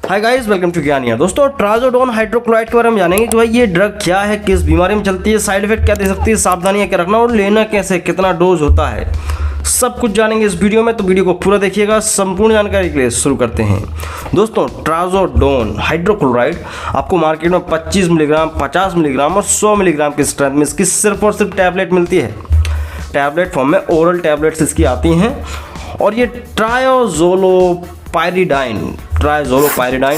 Hi guys, welcome to Gyaniya. दोस्तों, trazodone hydrochloride के बारे में जानेंगे कि भाई ये ड्रग क्या है, किस बीमारी में चलती है, साइड इफेक्ट क्या दे सकती है, सावधानियां क्या रखना और लेना कैसे, कितना डोज होता है, सब कुछ जानेंगे इस वीडियो में। तो वीडियो को पूरा देखिएगा। संपूर्ण जानकारी के लिए शुरू करते हैं। दोस्तों, ट्राजोडोन हाइड्रोक्लोराइड आपको मार्केट में 25 मिलीग्राम, 50 मिलीग्राम और 100 मिलीग्राम की स्ट्रेंथ में इसकी सिर्फ और सिर्फ टैबलेट मिलती है। टैबलेट फॉर्म में ओरल टैबलेट्स इसकी आती हैं और ये ट्राइजोलोपायरिडाइन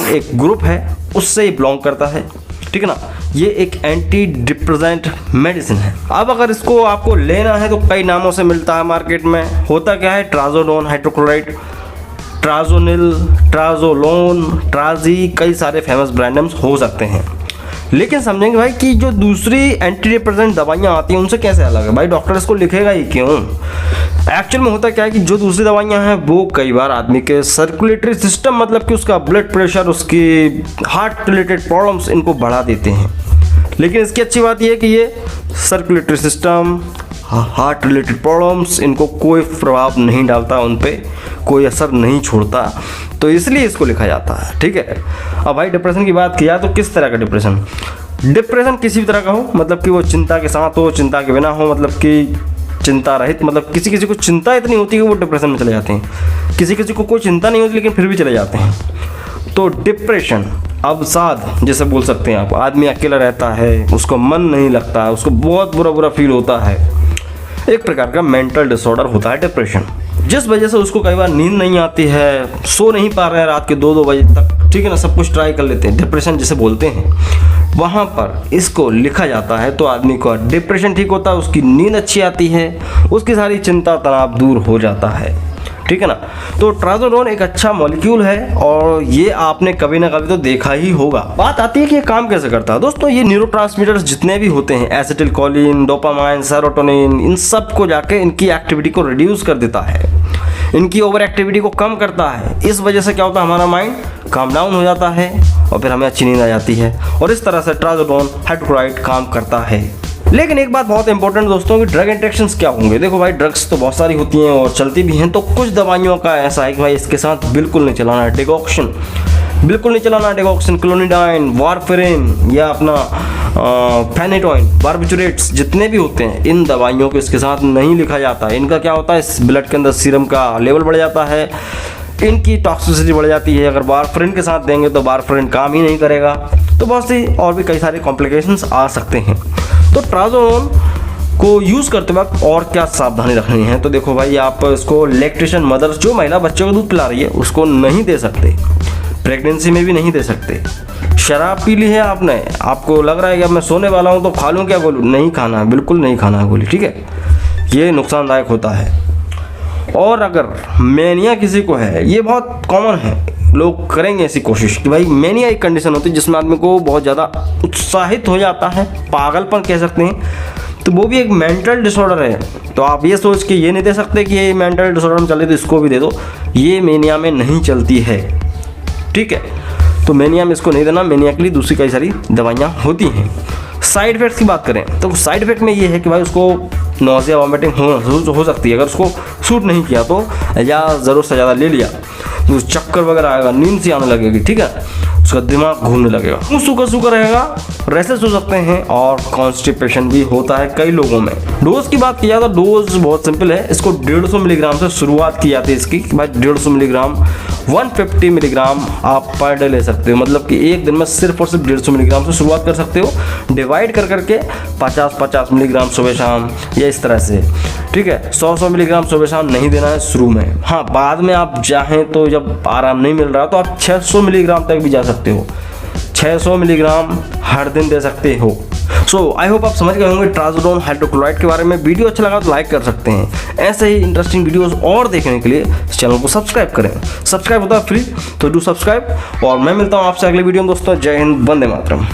एक ग्रुप है, उससे ये बिलोंग करता है, ठीक है ना। ये एक एंटी डिप्रेसेंट मेडिसिन है। अब अगर इसको आपको लेना है तो कई नामों से मिलता है मार्केट में। होता क्या है, ट्राजोडोन हाइड्रोक्लोराइड, ट्राजोनिल, ट्राजोलोन, ट्राजी, कई सारे फेमस ब्रांड नेम्स हो सकते हैं। लेकिन समझेंगे भाई कि जो दूसरी एंटी डिप्रेसेंट दवाइयाँ आती हैं उनसे कैसे अलग है। भाई डॉक्टर इसको लिखेगा ही क्यों? एक्चुअल में होता क्या है कि जो दूसरी दवाइयाँ हैं वो कई बार आदमी के सर्कुलेटरी सिस्टम, मतलब कि उसका ब्लड प्रेशर, उसकी हार्ट रिलेटेड प्रॉब्लम्स इनको बढ़ा देते हैं। लेकिन इसकी अच्छी बात यह है कि ये circulatory system, heart related problems, इनको कोई प्रभाव नहीं डालता, उन पर कोई असर नहीं छोड़ता, तो इसलिए इसको लिखा जाता है, ठीक है। अब भाई डिप्रेशन की बात किया तो किस तरह का डिप्रेशन? डिप्रेशन किसी भी तरह का हो, मतलब कि वो चिंता के साथ हो, चिंता के बिना हो, मतलब कि चिंता रहित, मतलब किसी किसी को चिंता इतनी होती है कि वो डिप्रेशन में चले जाते हैं, किसी किसी को कोई चिंता नहीं होती लेकिन फिर भी चले जाते हैं। तो डिप्रेशन, अवसाद जैसे बोल सकते हैं आप, आदमी अकेला रहता है, उसको मन नहीं लगता है, उसको बहुत बुरा फील होता है, एक प्रकार का मेंटल डिसऑर्डर होता है डिप्रेशन, जिस वजह से उसको कई बार नींद नहीं आती है, सो नहीं पा रहे हैं रात के 2-2 बजे तक, ठीक है ना। सब कुछ ट्राई कर लेते हैं, डिप्रेशन जिसे बोलते हैं, वहाँ पर इसको लिखा जाता है तो आदमी का डिप्रेशन ठीक होता है, उसकी नींद अच्छी आती है, उसकी सारी चिंता तनाव दूर हो जाता है, ठीक है ना। तो ट्राजोडोन एक अच्छा मॉलिक्यूल है और ये आपने कभी ना कभी तो देखा ही होगा। बात आती है कि ये काम कैसे करता है। दोस्तों, ये न्यूरोट्रांसमीटर्स जितने भी होते हैं, एसिटिलकोलिन, डोपामाइन, सेरोटोनिन, इन सब को जाके इनकी एक्टिविटी को रिड्यूस कर देता है, इनकी ओवर एक्टिविटी को कम करता है। इस वजह से क्या होता है, हमारा माइंड काम डाउन हो जाता है और फिर हमें अच्छी नींद आ जाती है, और इस तरह से ट्राजोडोन हाइड्रोक्लोराइड काम करता है। लेकिन एक बात बहुत इंपॉर्टेंट दोस्तों कि ड्रग इंटरेक्शंस क्या होंगे। देखो भाई, ड्रग्स तो बहुत सारी होती हैं और चलती भी हैं, तो कुछ दवाइयों का ऐसा है कि भाई इसके साथ बिल्कुल नहीं चलाना है। डिगॉक्सिन बिल्कुल नहीं चलाना, डिगॉक्सिन, क्लोनिडाइन, वारफेरिन या अपना फेनेटोइन, बार्बिटूरेट्स, जितने भी होते हैं इन दवाइयों को इसके साथ नहीं लिखा जाता है। इनका क्या होता है, इस ब्लड के अंदर सीरम का लेवल बढ़ जाता है, इनकी टॉक्सिसिटी बढ़ जाती है। अगर वारफेरिन के साथ देंगे तो वारफेरिन काम ही नहीं करेगा, तो बहुत सी और भी कई सारे कॉम्प्लिकेशंस आ सकते हैं। तो ट्राजोडोन को यूज़ करते वक्त और क्या सावधानी रखनी है, तो देखो भाई, आप इसको लैक्टेशन मदर्स, जो महिला बच्चों को दूध पिला रही है, उसको नहीं दे सकते, प्रेगनेंसी में भी नहीं दे सकते। शराब पी ली है आपने, आपको लग रहा है कि अब मैं सोने वाला हूँ तो खा लूँ क्या गोली, नहीं खाना है, बिल्कुल नहीं खाना है गोली, ठीक है, ये नुकसानदायक होता है। और अगर मेनिया किसी को है, ये बहुत कॉमन है, लोग करेंगे ऐसी कोशिश कि भाई, मेनिया एक कंडीशन होती है जिसमें आदमी को बहुत ज़्यादा उत्साहित हो जाता है, पागलपन कह सकते हैं, तो वो भी एक मेंटल डिसऑर्डर है। तो आप ये सोच के ये नहीं दे सकते कि ये मेंटल डिसऑर्डर में चले तो इसको भी दे दो, ये मेनिया में नहीं चलती है, ठीक है। तो मेनिया में इसको नहीं देना, मेनिया के लिए दूसरी कई सारी दवाइयाँ होती हैं। साइड इफेक्ट्स की बात करें तो साइड इफेक्ट में ये है कि भाई उसको नौजिया, वॉमिटिंग हो सकती है। अगर उसको सूट नहीं किया तो, या ज़रूरत से ज़्यादा ले लिया तो चक्कर वगैरह आएगा, नींद सी आने लगेगी, ठीक है, उसका दिमाग घूमने लगेगा, सूखा रहेगा, रेसेस हो सकते हैं और कॉन्स्टिपेशन भी होता है कई लोगों में। डोज की बात किया तो डोज बहुत सिंपल है, इसको 150 मिलीग्राम से शुरुआत की जाती है इसकी। भाई 150 मिलीग्राम, 150 मिलीग्राम आप पर डे ले सकते हो, मतलब कि एक दिन में सिर्फ और सिर्फ 150 मिलीग्राम से शुरुआत कर सकते हो, डिवाइड कर करके 50-50 मिलीग्राम सुबह शाम, या इस तरह से, ठीक है। 100 मिलीग्राम सुबह शाम नहीं देना है शुरू में। हाँ, बाद में आप चाहें तो जब आराम नहीं मिल रहा तो आप 600 मिलीग्राम तक भी जा सकते हो, 600 मिलीग्राम हर दिन दे सकते हो। सो आई होप आप समझ गए होंगे ट्राजोडोन हाइड्रोक्लोराइड के बारे में। वीडियो अच्छा लगा तो लाइक कर सकते हैं। ऐसे ही इंटरेस्टिंग वीडियोस और देखने के लिए इस चैनल को सब्सक्राइब करें। सब्सक्राइब होता है फ्री, तो डू सब्सक्राइब, और मैं मिलता हूँ आपसे अगले वीडियो में दोस्तों। जय हिंद, वंदे मातरम।